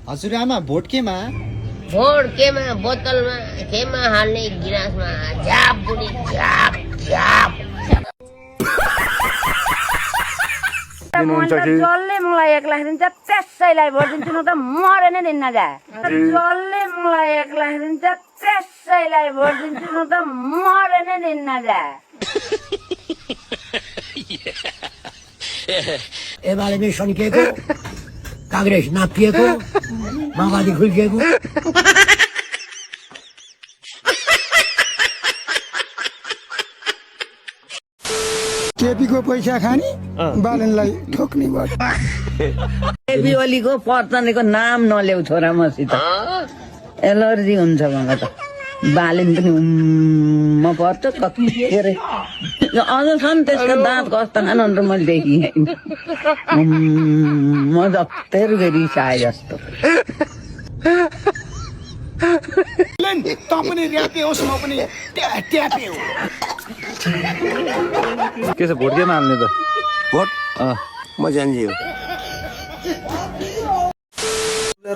हजुरआमा भोट केमा बोतलमा केमा हाल्ने गिलासमा झाप बुढी झाप झाप जसले मलाई 1 लाख दिन्छ त्यसैलाई भोट दिन्छु न त मरे नै दिन्न जा जसले मलाई 1 लाख दिन्छ त्यसैलाई भोट दिन्छु न त मरे नै दिन्न जा एमाले सन्किएको कांग्रेस नापिएको माओवादी खुल्किएको केपी को पैसा खाने बालनलाई ठोक्ने भयो केपी ओलीको पत्नीको नाम नल्याउ छोरा मसित एलर्जी हुन्छ मलाई त बालेन पनि म पर्छ कति के रे अझसम्म त्यसको दाँत कस्ता खानु मैले देखिँ म जत्तै रिसाए जस्तो पनि र्यापे होस् म पनि ट्यापे हो के छ भोट केमा हाल्ने त भोट म जान्छु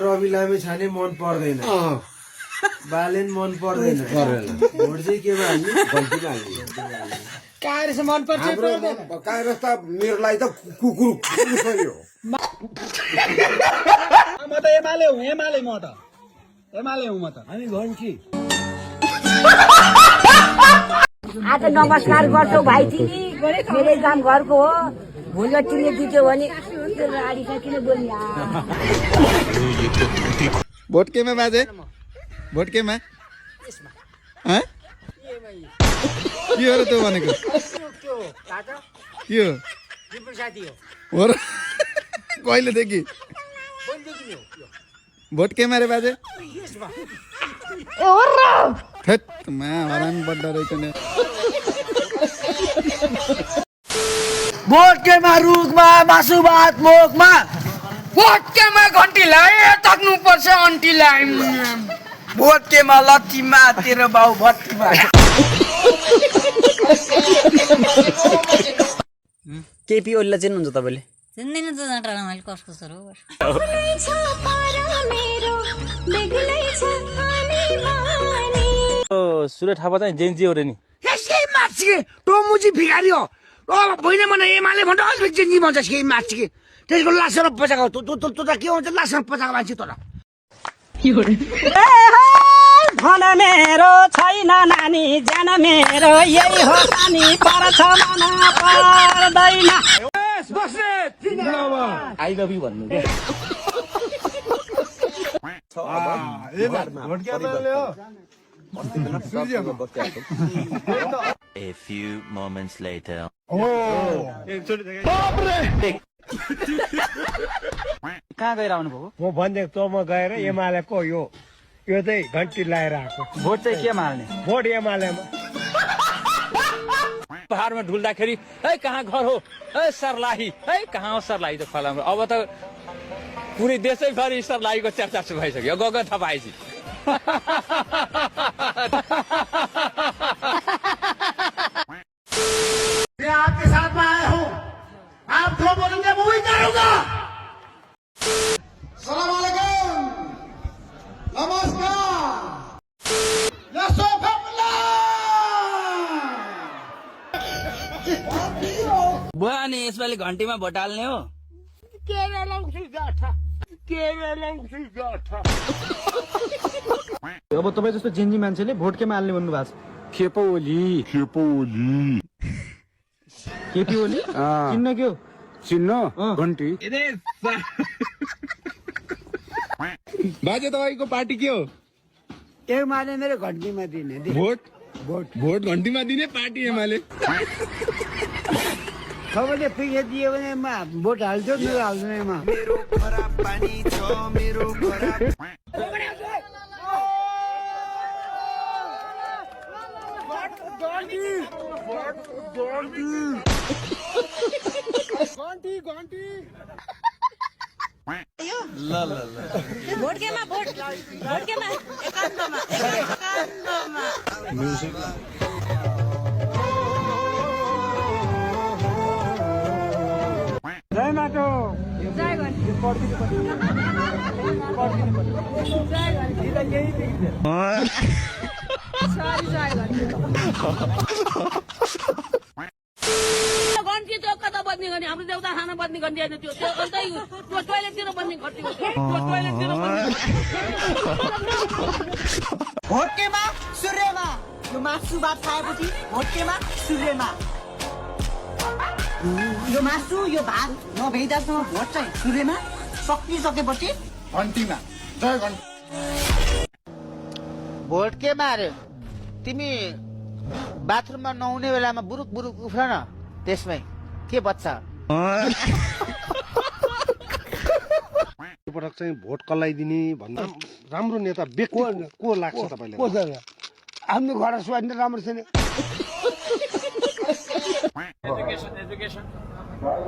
रवि लामे छाने मन पर्दैन बालेन मन पर्दैन भोट चाहिँ केमा हाल्ने गल्तीमा हाल्ने कांग्रेस मन पर्छ कांग्रेस त मेरो लागि त कुकुर हो म त एमाले हुँ म त हामी घन्टी आज नमस्कार गर्छौ भाइ तिमी मेरो काम घरको हो भोलि तिमीले दिन्छौ भने राडीका किन बोल्ने भोट केमा बाजे भोट केमा के हो र त्यो भनेको के हो र कहिलेदेखि भोट केमा रे बाजे थेट हराम बड्डा रहेछ नि भोट केमा रुखमा मासु भात मोकमा भोट केमा घन्टीलाई तक्नु पर्छ अन्टीलाई भोट केमा लत्तीमा तेरो बाउ भट्टीमा केपी ओलीलाई चिन्नुहुन्छ तपाईँले सुन्दैन त डाँडा मैले कसको सर हो सूर्य थापा चाहिँ जेन्जी हो रे नि यसै मार्छ टोमुजी भिखारी हो होइन मन एमाले भन्दा अलिक जेन्जी भन्छ के मार्छ कि त्यसको लासर पचाएको त के हुन्छ लासर पचाएको मान्छे त धन मेरो छैन नानी ज्यान मेरो यही हो पानी पर्छ मन पर्दैन आई लभ यु भन्नु के A few moments later. कहाँ गएर आउनु भयो म भनिदिएको तँमा गएर एमालेको यो चाहिँ घन्टी लगाएर आएको भोट चाहिँ केमा हाल्ने भोट एमालेमा पहाडमा ढुल्दाखेरि है कहाँ घर हो है सर्लाही है कहाँ हो सर्लाही त फलाम अब त पुरै देशैभरि सर्लाहीको चर्चा भइसक्यो गग थाहा पाएपछि मैं आपके साथ में आया हूँ आप जो बोलेंगे वो ही करूंगा सलाम अलैकुम नमस्कार बुवा अनि यसपालि घन्टीमा भोट हाल्ने हो अब तपाईँ जस्तो जेन्जी मान्छेले भोट केमा हाल्ने भन्नु भएको छ खेपो ओली केपी ओली चिन्न के हो चिन्नु घन्टी बाजे तपाईँको पार्टी के हो एमाले मेरो घन्टीमा दिने भोट घन्टीमा दिने पार्टी एमाले सबैले पैसा दियो भने भोट हाल्छौ मेरो हाल्दैन मेरो खराब पानी छ मेरो खराब भोट केमा एकान्तमा जय माटो जय घन्टी त्यो कता बद्ने गर्ने हाम्रो देउता खाना बद्ने घन्टी होइन त्यो त्यो अन्तै त्यो टोइलेटतिर बद्ने घन्टी हो त्यो टोइलेटतिर बद्ने भोटेमा सूर्यमा यो मासु भात खाएपछि भोटेमा सूर्यमा यो मासु यो भात नभेइदासम्म भोट चाहिँ सूर्यमा सकिसकेपछि घन्टीमा जय घन्टी भोट केमा अरे तिमी बाथरुममा नहुने बेलामा बुरुक बुरुक उफ्र न त्यसमै के बच्छ पटक चाहिँ भोट कसलाई दिने भन्दा राम्रो नेता व्यक्ति को लाग्छ तपाईँलाई हाम्रो घर स्वास्थ्य राम्रो छैन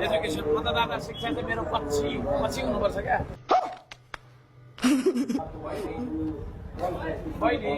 एजुकेसन मतदाता शिक्षा चाहिँ मेरो पछि हुनुपर्छ क्या बहिनी